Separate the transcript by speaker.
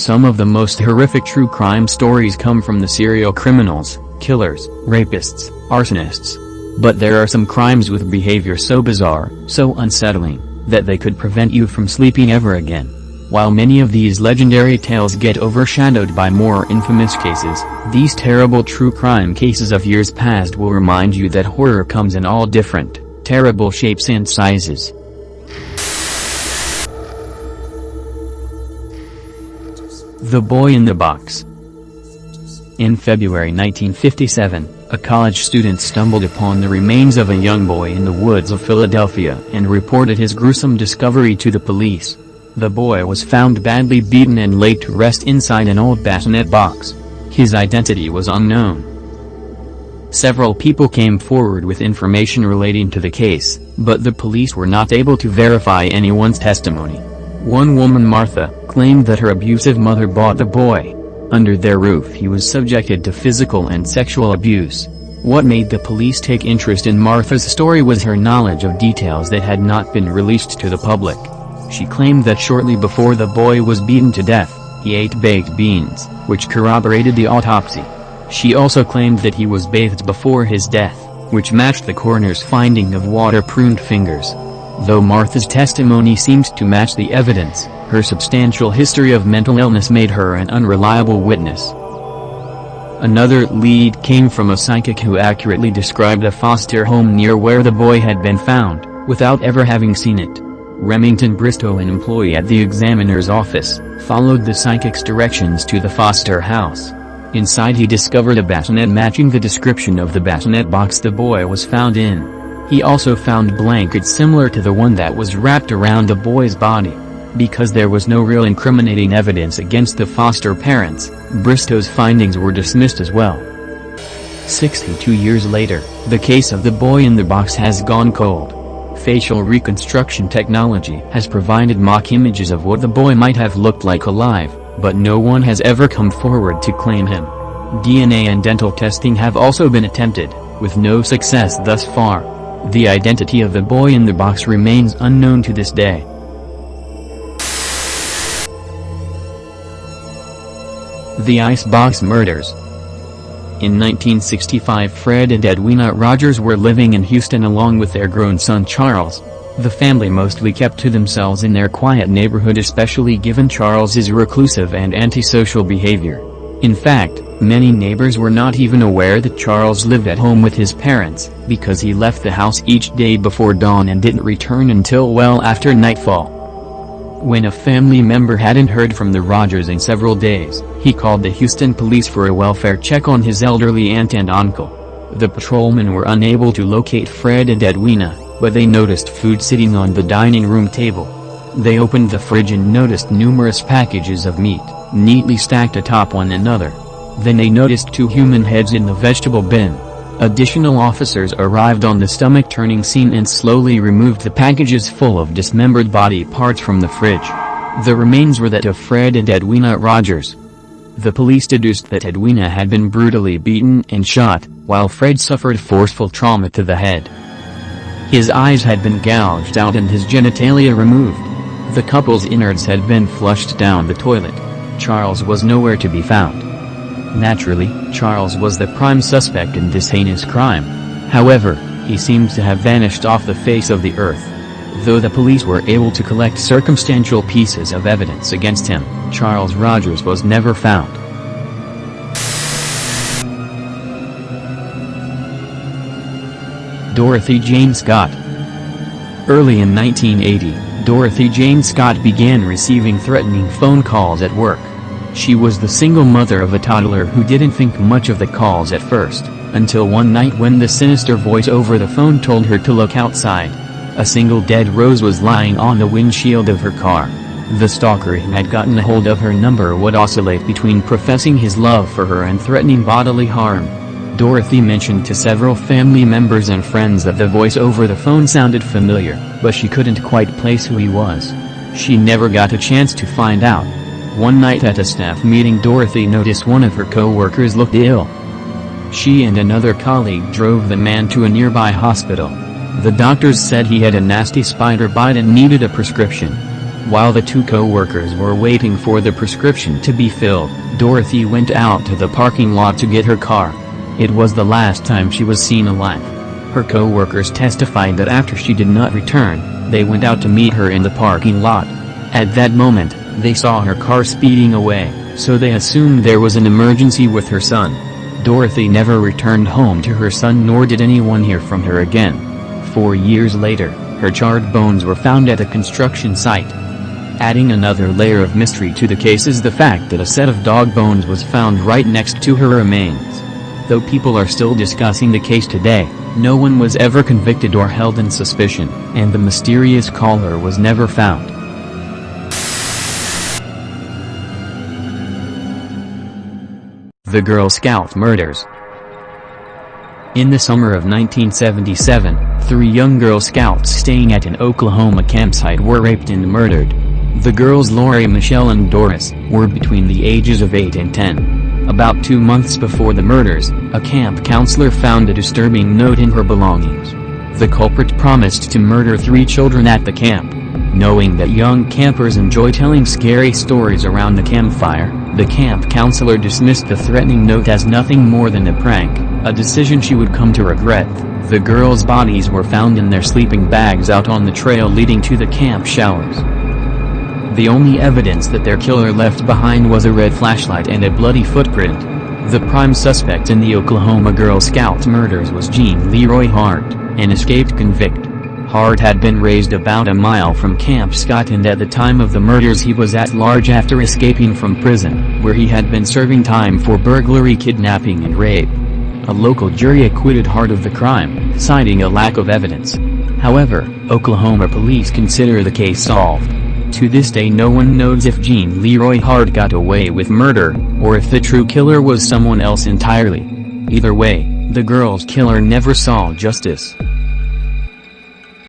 Speaker 1: Some of the most horrific true crime stories come from the serial criminals, killers, rapists, arsonists. But there are some crimes with behavior so bizarre, so unsettling, that they could prevent you from sleeping ever again. While many of these legendary tales get overshadowed by more infamous cases, these terrible true crime cases of years past will remind you that horror comes in all different, terrible shapes and sizes. The Boy in the Box. In February 1957, a college student stumbled upon the remains of a young boy in the woods of Philadelphia and reported his gruesome discovery to the police. The boy was found badly beaten and laid to rest inside an old bassinet box. His identity was unknown. Several people came forward with information relating to the case, but the police were not able to verify anyone's testimony. One woman, Martha, claimed that her abusive mother bought the boy. Under their roof he was subjected to physical and sexual abuse. What made the police take interest in Martha's story was her knowledge of details that had not been released to the public. She claimed that shortly before the boy was beaten to death, he ate baked beans, which corroborated the autopsy. She also claimed that he was bathed before his death, which matched the coroner's finding of water-pruned fingers. Though Martha's testimony seemed to match the evidence, her substantial history of mental illness made her an unreliable witness. Another lead came from a psychic who accurately described a foster home near where the boy had been found, without ever having seen it. Remington Bristow, an employee at the examiner's office, followed the psychic's directions to the foster house. Inside he discovered a bassinet matching the description of the bassinet box the boy was found in. He also found blankets similar to the one that was wrapped around the boy's body. Because there was no real incriminating evidence against the foster parents, Bristow's findings were dismissed as well. 62 years later, the case of the boy in the box has gone cold. Facial reconstruction technology has provided mock images of what the boy might have looked like alive, but no one has ever come forward to claim him. DNA and dental testing have also been attempted, with no success thus far. The identity of the boy in the box remains unknown to this day. The Icebox Murders. In 1965, Fred and Edwina Rogers were living in Houston along with their grown son Charles. The family mostly kept to themselves in their quiet neighborhood, especially given Charles's reclusive and antisocial behavior. In fact, many neighbors were not even aware that Charles lived at home with his parents, because he left the house each day before dawn and didn't return until well after nightfall. When a family member hadn't heard from the Rogers in several days, he called the Houston police for a welfare check on his elderly aunt and uncle. The patrolmen were unable to locate Fred and Edwina, but they noticed food sitting on the dining room table. They opened the fridge and noticed numerous packages of meat, neatly stacked atop one another. Then they noticed 2 human heads in the vegetable bin. Additional officers arrived on the stomach-turning scene and slowly removed the packages full of dismembered body parts from the fridge. The remains were that of Fred and Edwina Rogers. The police deduced that Edwina had been brutally beaten and shot, while Fred suffered forceful trauma to the head. His eyes had been gouged out and his genitalia removed. The couple's innards had been flushed down the toilet. Charles was nowhere to be found. Naturally, Charles was the prime suspect in this heinous crime. However, he seems to have vanished off the face of the earth. Though the police were able to collect circumstantial pieces of evidence against him, Charles Rogers was never found. Dorothy Jane Scott. Early in 1980, Dorothy Jane Scott began receiving threatening phone calls at work. She was the single mother of a toddler who didn't think much of the calls at first, until one night when the sinister voice over the phone told her to look outside. A single dead rose was lying on the windshield of her car. The stalker who had gotten a hold of her number would oscillate between professing his love for her and threatening bodily harm. Dorothy mentioned to several family members and friends that the voice over the phone sounded familiar, but she couldn't quite place who he was. She never got a chance to find out. One night at a staff meeting, Dorothy noticed one of her co-workers looked ill. She and another colleague drove the man to a nearby hospital. The doctors said he had a nasty spider bite and needed a prescription. While the two co-workers were waiting for the prescription to be filled, Dorothy went out to the parking lot to get her car. It was the last time she was seen alive. Her co-workers testified that after she did not return, they went out to meet her in the parking lot. At that moment, they saw her car speeding away, so they assumed there was an emergency with her son. Dorothy never returned home to her son, nor did anyone hear from her again. 4 years later, her charred bones were found at a construction site. Adding another layer of mystery to the case is the fact that a set of dog bones was found right next to her remains. Though people are still discussing the case today, no one was ever convicted or held in suspicion, and the mysterious caller was never found. The Girl Scout murders. In the summer of 1977, 3 young Girl Scouts staying at an Oklahoma campsite were raped and murdered. The girls Lori, Michelle and Doris were between the ages of 8 and 10. About 2 months before the murders, a camp counselor found a disturbing note in her belongings. The culprit promised to murder 3 children at the camp. Knowing that young campers enjoy telling scary stories around the campfire, the camp counselor dismissed the threatening note as nothing more than a prank, a decision she would come to regret. The girls' bodies were found in their sleeping bags out on the trail leading to the camp showers. The only evidence that their killer left behind was a red flashlight and a bloody footprint. The prime suspect in the Oklahoma Girl Scout murders was Gene Leroy Hart, an escaped convict. Hart had been raised about a mile from Camp Scott, and at the time of the murders he was at large after escaping from prison, where he had been serving time for burglary, kidnapping and rape. A local jury acquitted Hart of the crime, citing a lack of evidence. However, Oklahoma police consider the case solved. To this day no one knows if Gene Leroy Hart got away with murder, or if the true killer was someone else entirely. Either way, the girl's killer never saw justice.